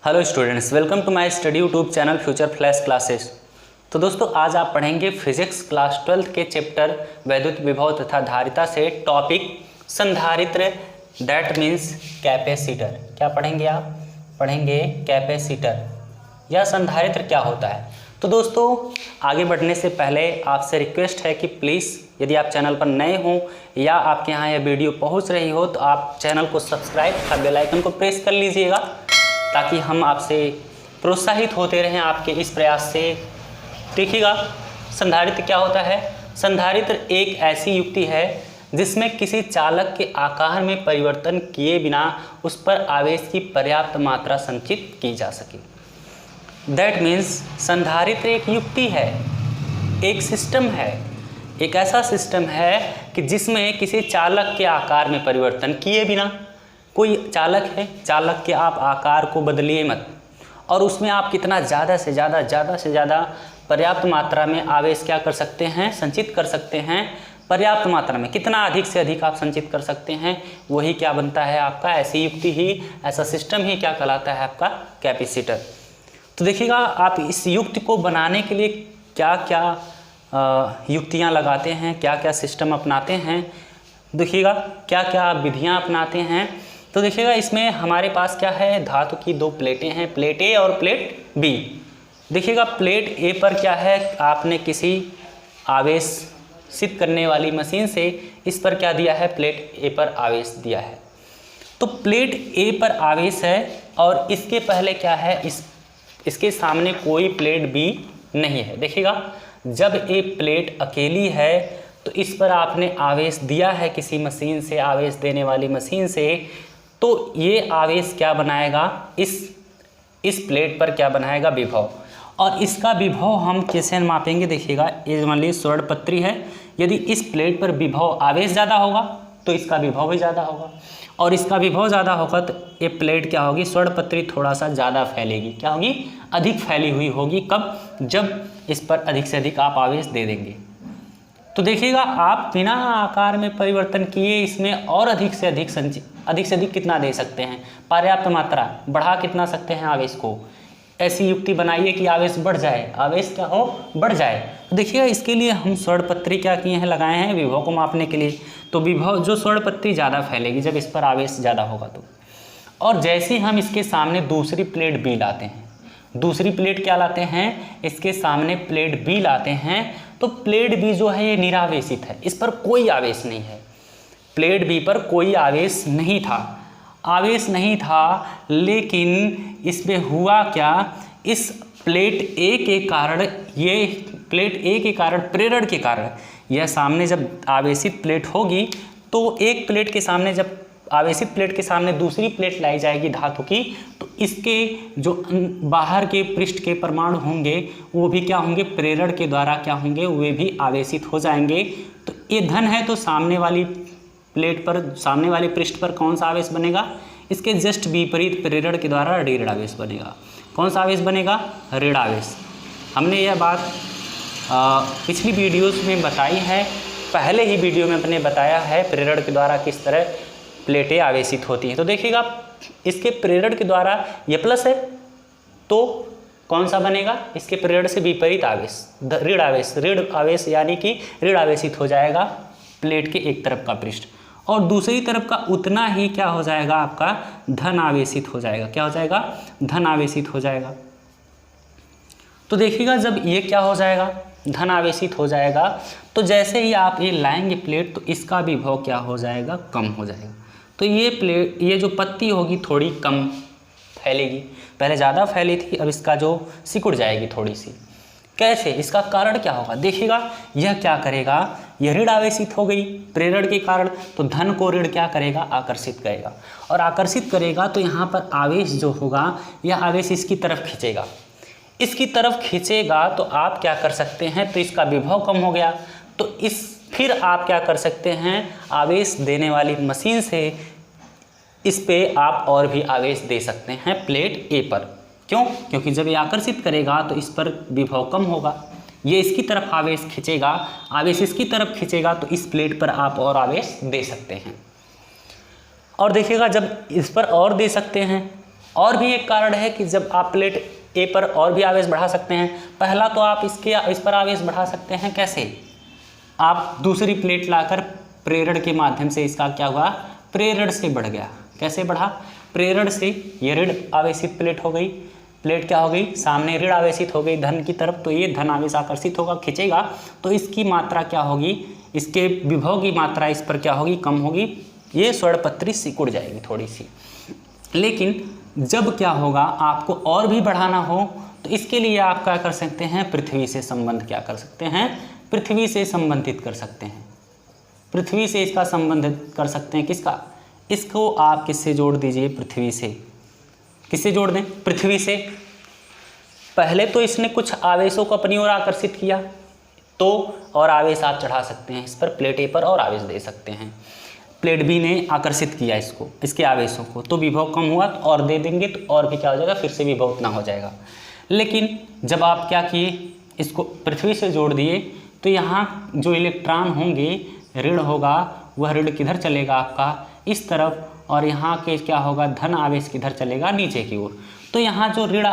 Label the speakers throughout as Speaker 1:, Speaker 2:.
Speaker 1: Hello students, welcome to my study YouTube channel future flash classes. तो दोस्तों आज आप पढ़ेंगे फिजिक्स क्लास 12 के चैप्टर वैद्युत विभव तथा धारिता से टॉपिक संधारित्र, दैट मीन्स कैपेसिटर। क्या पढ़ेंगे आप? पढ़ेंगे कैपेसिटर या संधारित्र क्या होता है। तो दोस्तों आगे बढ़ने से पहले आपसे रिक्वेस्ट है कि प्लीज़ यदि आप चैनल पर नए हों या आपके यहाँ यह वीडियो पहुँच रही हो तो आप चैनल को सब्सक्राइब तथा बेल आइकन को प्रेस कर लीजिएगा ताकि हम आपसे प्रोत्साहित होते रहें आपके इस प्रयास से। देखिएगा संधारित्र क्या होता है। संधारित्र एक ऐसी युक्ति है जिसमें किसी चालक के आकार में परिवर्तन किए बिना उस पर आवेश की पर्याप्त मात्रा संचित की जा सके। दैट मीन्स संधारित्र एक युक्ति है, एक सिस्टम है, एक ऐसा सिस्टम है कि जिसमें किसी चालक के आकार में परिवर्तन किए बिना, कोई चालक है, चालक के आप आकार को बदलिए मत और उसमें आप कितना ज़्यादा से ज़्यादा पर्याप्त मात्रा में आवेश क्या कर सकते हैं, संचित कर सकते हैं। पर्याप्त मात्रा में कितना अधिक से अधिक आप संचित कर सकते हैं, वही क्या बनता है आपका, ऐसी युक्ति ही, ऐसा सिस्टम ही क्या कहलाता है आपका कैपेसिटर। तो देखिएगा आप इस युक्ति को बनाने के लिए क्या क्या युक्तियाँ लगाते हैं, क्या क्या सिस्टम अपनाते हैं, देखिएगा क्या क्या विधियाँ अपनाते हैं। तो देखिएगा इसमें हमारे पास क्या है, धातु की दो प्लेटें हैं, प्लेट ए और प्लेट बी। देखिएगा प्लेट ए पर क्या है, आपने किसी आवेशित करने वाली मशीन से इस पर क्या दिया है, प्लेट ए पर आवेश दिया है। तो प्लेट ए पर आवेश है और इसके पहले क्या है, इसके सामने कोई प्लेट बी नहीं है। देखिएगा जब ए प्लेट अकेली है तो इस पर आपने आवेश दिया है किसी मशीन से, आवेश देने वाली मशीन से, तो ये आवेश क्या बनाएगा, इस प्लेट पर क्या बनाएगा, विभव। और इसका विभव हम कैसे मापेंगे, देखिएगा ये मान लीजिए स्वर्ण पत्री है, यदि इस प्लेट पर विभव आवेश ज़्यादा होगा तो इसका विभव भी ज़्यादा होगा और इसका विभव ज़्यादा होगा तो ये प्लेट क्या होगी, स्वर्ण पत्री थोड़ा सा ज़्यादा फैलेगी, क्या होगी, अधिक फैली हुई होगी। कब? जब इस पर अधिक से अधिक आप आवेश दे देंगे। तो देखिएगा आप बिना आकार में परिवर्तन किए इसमें और अधिक से अधिक कितना दे सकते हैं, पर्याप्त मात्रा बढ़ा कितना सकते हैं आवेश को। ऐसी युक्ति बनाइए कि आवेश बढ़ जाए, आवेश क्या हो, बढ़ जाए। तो देखिएगा इसके लिए हम स्वर्ण पत्री क्या किए हैं, लगाए हैं विभव को मापने के लिए। तो विभव जो स्वर्ण पत्री ज़्यादा फैलेगी जब इस पर आवेश ज़्यादा होगा तो। और जैसे हम इसके सामने दूसरी प्लेट बी लाते हैं, दूसरी प्लेट क्या लाते हैं, इसके सामने प्लेट बी लाते हैं, तो प्लेट बी जो है ये निरावेशित है, इस पर कोई आवेश नहीं है। प्लेट बी पर कोई आवेश नहीं था, लेकिन इसमें हुआ क्या, इस प्लेट ए के कारण, ये प्लेट ए के कारण, प्रेरण के कारण, यह सामने जब आवेशित प्लेट होगी तो एक प्लेट के सामने, जब आवेशित प्लेट के सामने दूसरी प्लेट लाई जाएगी धातु की, तो इसके जो बाहर के पृष्ठ के परमाणु होंगे वो भी क्या होंगे, प्रेरण के द्वारा क्या होंगे, वे भी आवेशित हो जाएंगे। तो ये धन है तो सामने वाली प्लेट पर, सामने वाले पृष्ठ पर कौन सा आवेश बनेगा, इसके जस्ट विपरीत प्रेरण के द्वारा ऋण आवेश बनेगा। कौन सा आवेश बनेगा, ऋण आवेश। हमने यह बात पिछली वीडियोस में बताई है, पहले ही वीडियो में अपने बताया है प्रेरण के द्वारा किस तरह प्लेटें आवेशित होती हैं। तो देखिएगा इसके प्रेरण के द्वारा ये प्लस है तो कौन सा बनेगा, इसके प्रेरण से विपरीत आवेश, ऋण आवेश यानी कि ऋण आवेशित हो जाएगा प्लेट के एक तरफ का पृष्ठ, और दूसरी तरफ का उतना ही क्या हो जाएगा, आपका धन आवेशित हो जाएगा। क्या हो जाएगा, धन आवेशित हो जाएगा। तो देखिएगा जब ये क्या हो जाएगा, धन आवेशित हो जाएगा, तो जैसे ही आप ये लाएंगे प्लेट तो इसका विभव क्या हो जाएगा, कम हो जाएगा। तो ये प्लेट, ये जो पत्ती होगी थोड़ी कम फैलेगी, पहले ज़्यादा फैली थी, अब इसका जो सिकुड़ जाएगी थोड़ी सी। कैसे, इसका कारण क्या होगा, देखिएगा यह क्या करेगा, यह ऋण आवेशित हो गई प्रेरण के कारण, तो धन को ऋण क्या करेगा, आकर्षित करेगा, और आकर्षित करेगा तो यहाँ पर आवेश जो होगा, यह आवेश इसकी तरफ खींचेगा, इसकी तरफ खींचेगा तो आप क्या कर सकते हैं, तो इसका विभव कम हो गया, तो फिर आप क्या कर सकते हैं, आवेश देने वाली मशीन से इस पे आप और भी आवेश दे सकते हैं प्लेट ए पर। क्यों? क्योंकि जब ये आकर्षित करेगा तो इस पर विभव कम होगा, ये इसकी तरफ आवेश खींचेगा, आवेश इसकी तरफ खींचेगा तो इस प्लेट पर आप और आवेश दे सकते हैं। और देखिएगा जब इस पर और दे सकते हैं और भी एक कारण है कि जब आप प्लेट ए पर और भी आवेश बढ़ा सकते हैं। पहला तो आप इस पर आवेश बढ़ा सकते हैं कैसे, आप दूसरी प्लेट लाकर प्रेरण के माध्यम से इसका क्या हुआ, प्रेरण से बढ़ गया। कैसे बढ़ा, प्रेरण से ये ऋण आवेशित प्लेट हो गई, प्लेट क्या हो गई, सामने ऋण आवेशित हो गई धन की तरफ, तो ये धन आवेश आकर्षित होगा, खींचेगा, तो इसकी मात्रा क्या होगी, इसके विभव की मात्रा इस पर क्या होगी, कम होगी, ये स्वर्णपत्री सिकुड़ जाएगी थोड़ी सी। लेकिन जब क्या होगा, आपको और भी बढ़ाना हो तो इसके लिए आप क्या कर सकते हैं, पृथ्वी से संबंध क्या कर सकते हैं, पृथ्वी से संबंधित कर सकते हैं, पृथ्वी से इसका संबंधित कर सकते हैं। किसका, इसको आप किससे जोड़ दीजिए, पृथ्वी से। किससे जोड़ दें, पृथ्वी से। पहले तो इसने कुछ आवेशों को अपनी ओर आकर्षित किया, तो और आवेश आप चढ़ा सकते हैं इस पर, प्लेट ए पर और आवेश दे सकते हैं। प्लेट बी ने आकर्षित किया इसको, इसके आवेशों को, तो विभव कम हुआ, तो और दे देंगे तो और भी क्या हो जाएगा, फिर से विभव उतना हो जाएगा। लेकिन जब आप क्या किए, इसको पृथ्वी से जोड़ दिए, तो यहाँ जो इलेक्ट्रॉन होंगे, ऋण होगा, वह ऋण किधर चलेगा आपका, इस तरफ, और यहाँ के क्या होगा, धन आवेश किधर चलेगा, नीचे की ओर। तो यहाँ जो ऋण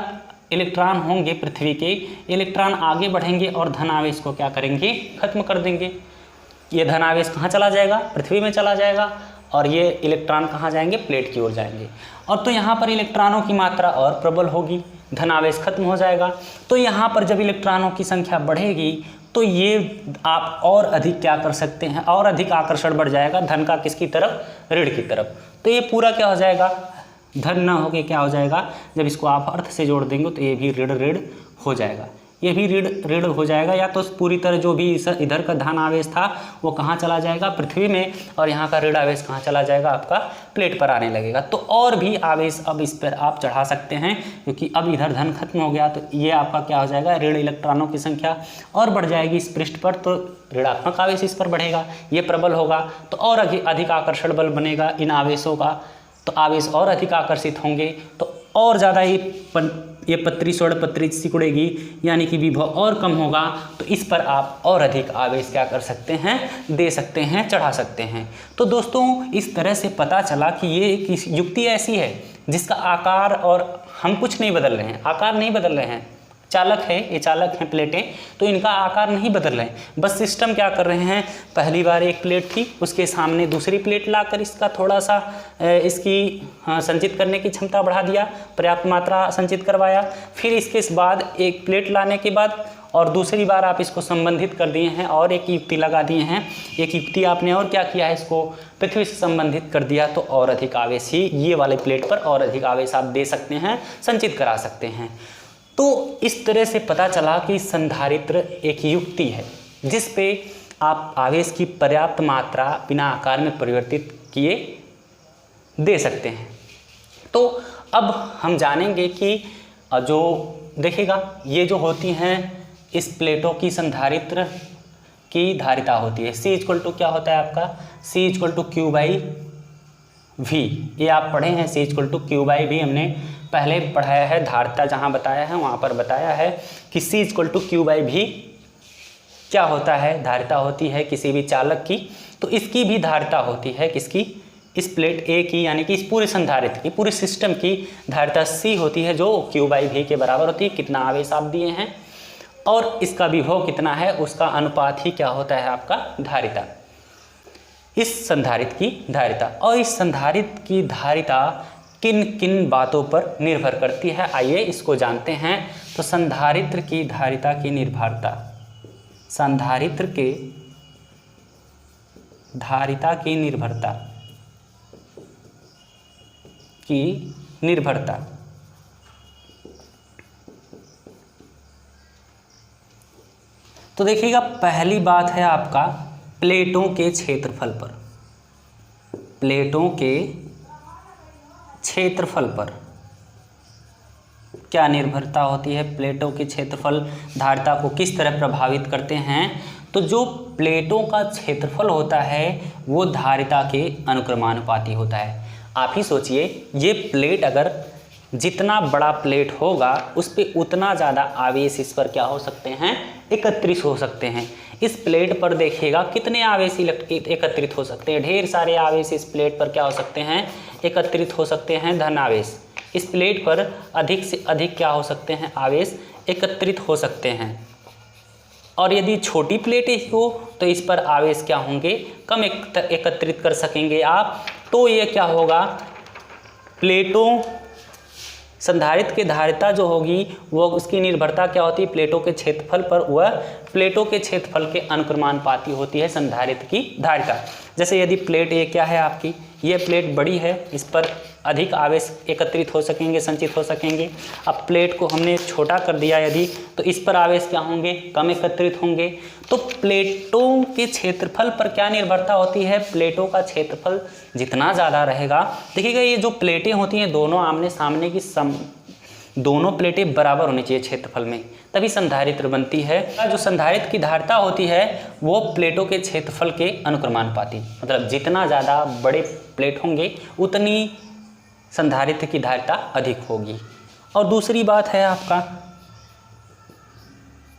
Speaker 1: इलेक्ट्रॉन होंगे पृथ्वी के, इलेक्ट्रॉन आगे बढ़ेंगे और धन आवेश को क्या करेंगे, खत्म कर देंगे। ये धन आवेश कहाँ चला जाएगा, पृथ्वी में चला जाएगा, और ये इलेक्ट्रॉन कहाँ जाएंगे, प्लेट की ओर जाएंगे। और तो यहाँ पर इलेक्ट्रॉनों की मात्रा और प्रबल होगी, धन आवेश खत्म हो जाएगा। तो यहाँ पर जब इलेक्ट्रॉनों की संख्या बढ़ेगी तो ये आप और अधिक क्या कर सकते हैं, और अधिक आकर्षण बढ़ जाएगा धन का, किसकी तरफ, ऋण की तरफ। तो ये पूरा क्या हो जाएगा, धन न होके क्या हो जाएगा, जब इसको आप अर्थ से जोड़ देंगे तो ये भी ऋण ऋण हो जाएगा, ये भी ऋण ऋण हो जाएगा। या तो पूरी तरह जो भी इधर का धन आवेश था वो कहाँ चला जाएगा, पृथ्वी में, और यहाँ का ऋण आवेश कहाँ चला जाएगा, आपका प्लेट पर आने लगेगा। तो और भी आवेश अब इस पर आप चढ़ा सकते हैं, क्योंकि अब इधर धन खत्म हो गया, तो ये आपका क्या हो जाएगा, ऋण इलेक्ट्रॉनों की संख्या और बढ़ जाएगी इस पृष्ठ पर, तो ऋणात्मक आवेश इस पर बढ़ेगा, ये प्रबल होगा, तो और अधिक आकर्षण बल बनेगा इन आवेशों का, तो आवेश और अधिक आकर्षित होंगे, तो और ज़्यादा ये पत्री स्वर्णपत्री सिकुड़ेगी, यानी कि विभव और कम होगा, तो इस पर आप और अधिक आवेश क्या कर सकते हैं, दे सकते हैं, चढ़ा सकते हैं। तो दोस्तों इस तरह से पता चला कि ये एक युक्ति ऐसी है जिसका आकार, और हम कुछ नहीं बदल रहे हैं, आकार नहीं बदल रहे हैं, चालक है, ये चालक हैं प्लेटें, तो इनका आकार नहीं बदल रहे हैं, बस सिस्टम क्या कर रहे हैं, पहली बार एक प्लेट थी, उसके सामने दूसरी प्लेट लाकर इसका थोड़ा सा इसकी संचित करने की क्षमता बढ़ा दिया, पर्याप्त मात्रा संचित करवाया, फिर इसके बाद एक प्लेट लाने के बाद और दूसरी बार आप इसको संबंधित कर दिए हैं और एक युक्ति लगा दिए हैं, एक युक्ति आपने और क्या किया है, इसको पृथ्वी से संबंधित कर दिया, तो और अधिक आवेश ही ये वाले प्लेट पर और अधिक आवेश आप दे सकते हैं, संचित करा सकते हैं। तो इस तरह से पता चला कि संधारित्र एक युक्ति है जिस पे आप आवेश की पर्याप्त मात्रा बिना आकार में परिवर्तित किए दे सकते हैं। तो अब हम जानेंगे कि जो देखिएगा, ये जो होती हैं इस प्लेटों की संधारित्र की धारिता होती है, C इक्वल टू क्या होता है आपका, C equal to Q by V, ये आप पढ़े हैं, C equal to Q by V हमने पहले पढ़ाया है, धारिता जहाँ बताया है वहाँ पर बताया है कि C equal to Q by V क्या होता है, धारिता होती है किसी भी चालक की, तो इसकी भी धारिता होती है किसकी, इस प्लेट ए की, यानी कि इस पूरे संधारित्र की, पूरे सिस्टम की धारिता C होती है, जो क्यू बाई वी के बराबर होती है, कितना आवेश आप दिए हैं और इसका विभव कितना है, उसका अनुपात ही क्या होता है आपका धारिता, इस संधारित्र की धारिता। और इस संधारित्र की धारिता किन किन बातों पर निर्भर करती है, आइए इसको जानते हैं। तो संधारित्र की धारिता की निर्भरता, संधारित्र के धारिता की निर्भरता तो देखिएगा, पहली बात है आपका प्लेटों के क्षेत्रफल पर, प्लेटों के क्षेत्रफल पर क्या निर्भरता होती है, प्लेटों के क्षेत्रफल धारिता को किस तरह प्रभावित करते हैं। तो जो प्लेटों का क्षेत्रफल होता है वो धारिता के अनुक्रमानुपाती होता है। आप ही सोचिए, ये प्लेट अगर जितना बड़ा प्लेट होगा उस पर उतना ज़्यादा आवेश इस पर क्या हो सकते हैं, एकत्रित हो सकते हैं। इस प्लेट पर देखिएगा कितने आवेश एकत्रित हो सकते हैं, ढेर सारे आवेश इस प्लेट पर क्या हो सकते हैं, एकत्रित हो सकते हैं, धन आवेश। इस प्लेट पर अधिक से अधिक क्या हो सकते हैं, आवेश एकत्रित हो सकते हैं। और यदि छोटी प्लेट ही हो तो इस पर आवेश क्या होंगे, कम एकत्रित कर सकेंगे आप। तो ये क्या होगा, प्लेटों संधारित्र की धारिता जो होगी वो उसकी निर्भरता क्या होती है, प्लेटों के क्षेत्रफल पर। वह प्लेटों के क्षेत्रफल के अनुक्रमानुपाती होती है संधारित्र की धारिता। जैसे यदि प्लेट ये क्या है आपकी, ये प्लेट बड़ी है, इस पर अधिक आवेश एकत्रित हो सकेंगे, संचित हो सकेंगे। अब प्लेट को हमने छोटा कर दिया यदि, तो इस पर आवेश क्या होंगे, कम एकत्रित होंगे। तो प्लेटों के क्षेत्रफल पर क्या निर्भरता होती है, प्लेटों का क्षेत्रफल जितना ज़्यादा रहेगा। देखिएगा ये जो प्लेटें होती हैं दोनों आमने सामने की दोनों प्लेटें बराबर होनी चाहिए क्षेत्रफल में, तभी संधारित्र बनती है। जो संधारित्र की धारिता होती है वो प्लेटों के क्षेत्रफल के अनुक्रमानुपाती, मतलब जितना ज़्यादा बड़े प्लेट होंगे उतनी संधारित्र की धारिता अधिक होगी। और दूसरी बात है आपका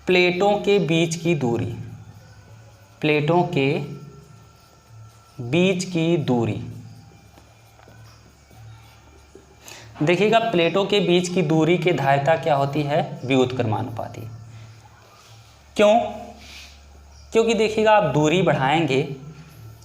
Speaker 1: प्लेटों के बीच की दूरी, प्लेटों के बीच की दूरी। देखिएगा प्लेटों के बीच की दूरी की धारिता क्या होती है, व्युत्क्रमानुपाती। क्यों, क्योंकि देखिएगा आप दूरी बढ़ाएंगे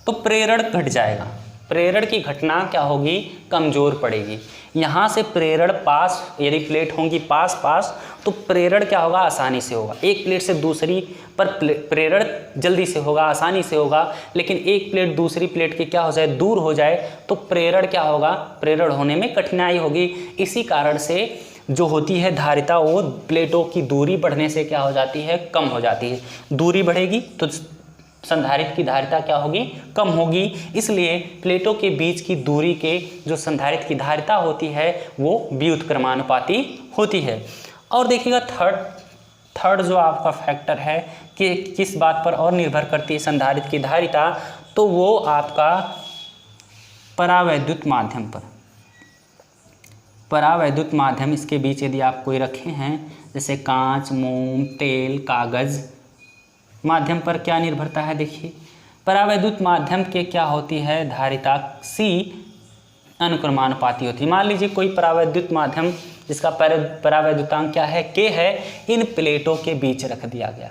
Speaker 1: तो प्रेरण घट जाएगा, प्रेरण की घटना क्या होगी, कमज़ोर पड़ेगी। यहाँ से प्रेरण पास, यदि प्लेट होंगी पास पास तो प्रेरण क्या होगा, आसानी से होगा। एक प्लेट से दूसरी पर प्रेरण जल्दी से होगा, आसानी से होगा। लेकिन एक प्लेट दूसरी प्लेट के क्या हो जाए, दूर हो जाए तो प्रेरण क्या होगा, प्रेरण होने में कठिनाई होगी। इसी कारण से जो होती है धारिता वो प्लेटों की दूरी बढ़ने से क्या हो जाती है, कम हो जाती है। दूरी बढ़ेगी तो संधारित्र की धारिता क्या होगी, कम होगी। इसलिए प्लेटों के बीच की दूरी के जो संधारित्र की धारिता होती है वो व्युत्क्रमानुपाती होती है। और देखिएगा थर्ड जो आपका फैक्टर है कि किस बात पर और निर्भर करती है संधारित्र की धारिता, तो वो आपका परावैद्युत माध्यम पर। परावैद्युत माध्यम इसके बीच यदि आप कोई रखे हैं, जैसे कांच, मोम, तेल, कागज़, माध्यम पर क्या निर्भरता है। देखिए परावैद्युत माध्यम के क्या होती है, धारिता C अनुक्रमानुपाती होती है। मान लीजिए कोई परावैद्युत माध्यम जिसका परावैद्युतांक क्या है, K है, इन प्लेटों के बीच रख दिया गया।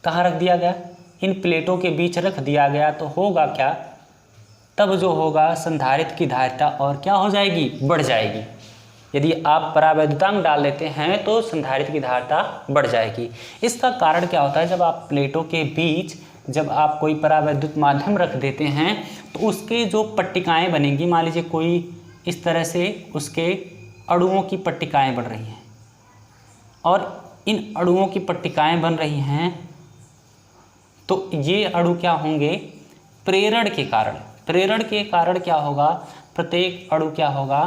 Speaker 1: कहाँ रख दिया गया, इन प्लेटों के बीच रख दिया गया। तो होगा क्या, तब जो होगा संधारित्र की धारिता और क्या हो जाएगी, बढ़ जाएगी। यदि आप परावैद्युतांक डाल देते हैं तो संधारित्र की धारिता बढ़ जाएगी। इसका कारण क्या होता है, जब आप प्लेटों के बीच जब आप कोई परावैद्युत माध्यम रख देते हैं तो उसके जो पट्टिकाएं बनेंगी, मान लीजिए कोई इस तरह से उसके अणुओं की पट्टिकाएं बन रही हैं और इन अणुओं की पट्टिकाएं बन रही हैं, तो ये अणु क्या होंगे, प्रेरण के कारण। प्रेरण के कारण क्या होगा, प्रत्येक अणु क्या होगा,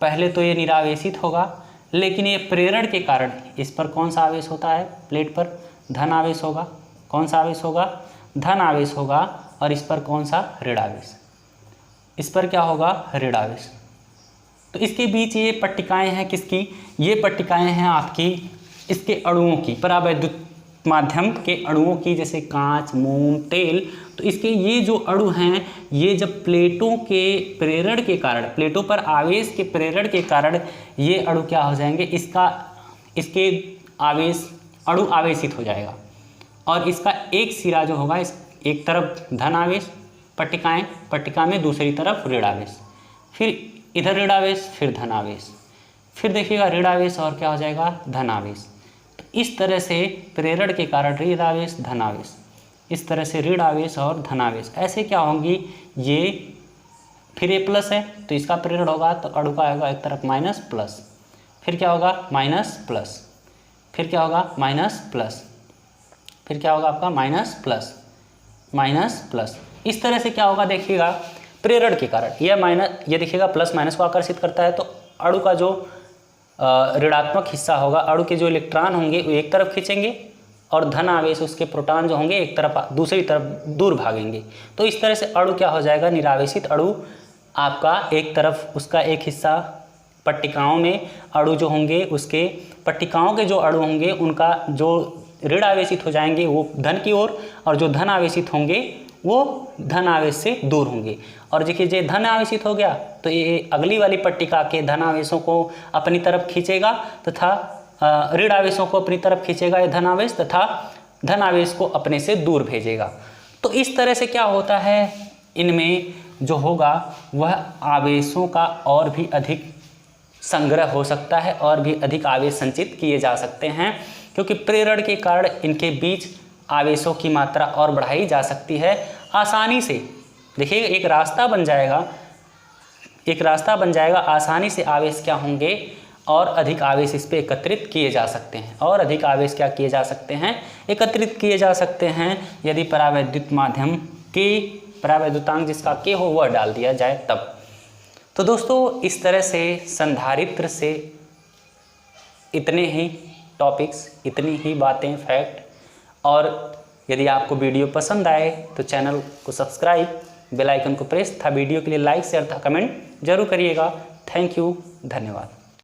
Speaker 1: पहले तो ये निरावेशित होगा, लेकिन ये प्रेरण के कारण इस पर कौन सा आवेश होता है, प्लेट पर धन आवेश होगा। कौन सा आवेश होगा, धन आवेश होगा। और इस पर कौन सा, ऋण आवेश। इस पर क्या होगा, ऋण आवेश। तो इसके बीच ये पट्टिकाएं हैं किसकी, ये पट्टिकाएं हैं आपकी इसके अणुओं की, परावैद्युत माध्यम के अणुओं की, जैसे कांच, मोम, तेल। तो इसके ये जो अणु हैं ये जब प्लेटों के प्रेरण के कारण, प्लेटों पर आवेश के प्रेरण के कारण ये अणु क्या हो जाएंगे, इसके आवेश अणु आवेशित हो जाएगा। और इसका एक सिरा जो होगा, इस एक तरफ धन आवेश पट्टिकाएं, पट्टिका में दूसरी तरफ ऋण आवेश, फिर इधर ऋण आवेश, फिर धन आवेश, फिर देखिएगा ऋण आवेश और क्या हो जाएगा, धन आवेश। तो इस तरह से प्रेरण के कारण ऋण आवेश, धन आवेश, इस तरह से ऋण आवेश और धन आवेश ऐसे क्या होंगी, ये फिर ये प्लस है तो इसका प्रेरण होगा तो अणु का आएगा एक तरफ माइनस प्लस, फिर क्या होगा माइनस प्लस, फिर क्या होगा माइनस प्लस, फिर क्या होगा आपका माइनस प्लस, माइनस प्लस। इस तरह से क्या होगा, देखिएगा प्रेरण के कारण यह माइनस, ये देखिएगा प्लस माइनस को आकर्षित करता है, तो अणु का जो ऋणात्मक हिस्सा होगा, अणु के जो इलेक्ट्रॉन होंगे वो एक तरफ खींचेंगे और धन आवेश उसके प्रोटॉन जो होंगे एक तरफ दूसरी तरफ दूर भागेंगे। तो इस तरह से अणु क्या हो जाएगा, निरावेशित अणु आपका एक तरफ उसका एक हिस्सा पट्टिकाओं में अणु जो होंगे उसके पट्टिकाओं के जो अणु होंगे उनका जो ऋण आवेशित हो जाएंगे वो धन की ओर और जो धन आवेशित होंगे वो धन आवेश से दूर होंगे। और देखिए ये धन आवेशित हो गया तो ये अगली वाली पट्टिका के धन आवेशों को अपनी तरफ खींचेगा तथा ऋण आवेशों को अपनी तरफ खींचेगा ये धन आवेश, तथा धन आवेश को अपने से दूर भेजेगा। तो इस तरह से क्या होता है, इनमें जो होगा वह आवेशों का और भी अधिक संग्रह हो सकता है और भी अधिक आवेश संचित किए जा सकते हैं, क्योंकि प्रेरण के कारण इनके बीच आवेशों की मात्रा और बढ़ाई जा सकती है आसानी से। देखिए एक रास्ता बन जाएगा, आसानी से आवेश क्या होंगे और अधिक आवेश इस पर एकत्रित किए जा सकते हैं, और अधिक आवेश क्या किए जा सकते हैं, एकत्रित किए जा सकते हैं यदि परावैद्युत माध्यम के परावैद्युतांक जिसका के हो वह डाल दिया जाए तब। तो दोस्तों इस तरह से संधारित्र से इतने ही टॉपिक्स, इतनी ही बातें, फैक्ट। और यदि आपको वीडियो पसंद आए तो चैनल को सब्सक्राइब, बेल आइकन को प्रेस तथा वीडियो के लिए लाइक शेयर तथा कमेंट जरूर करिएगा। थैंक यू, धन्यवाद।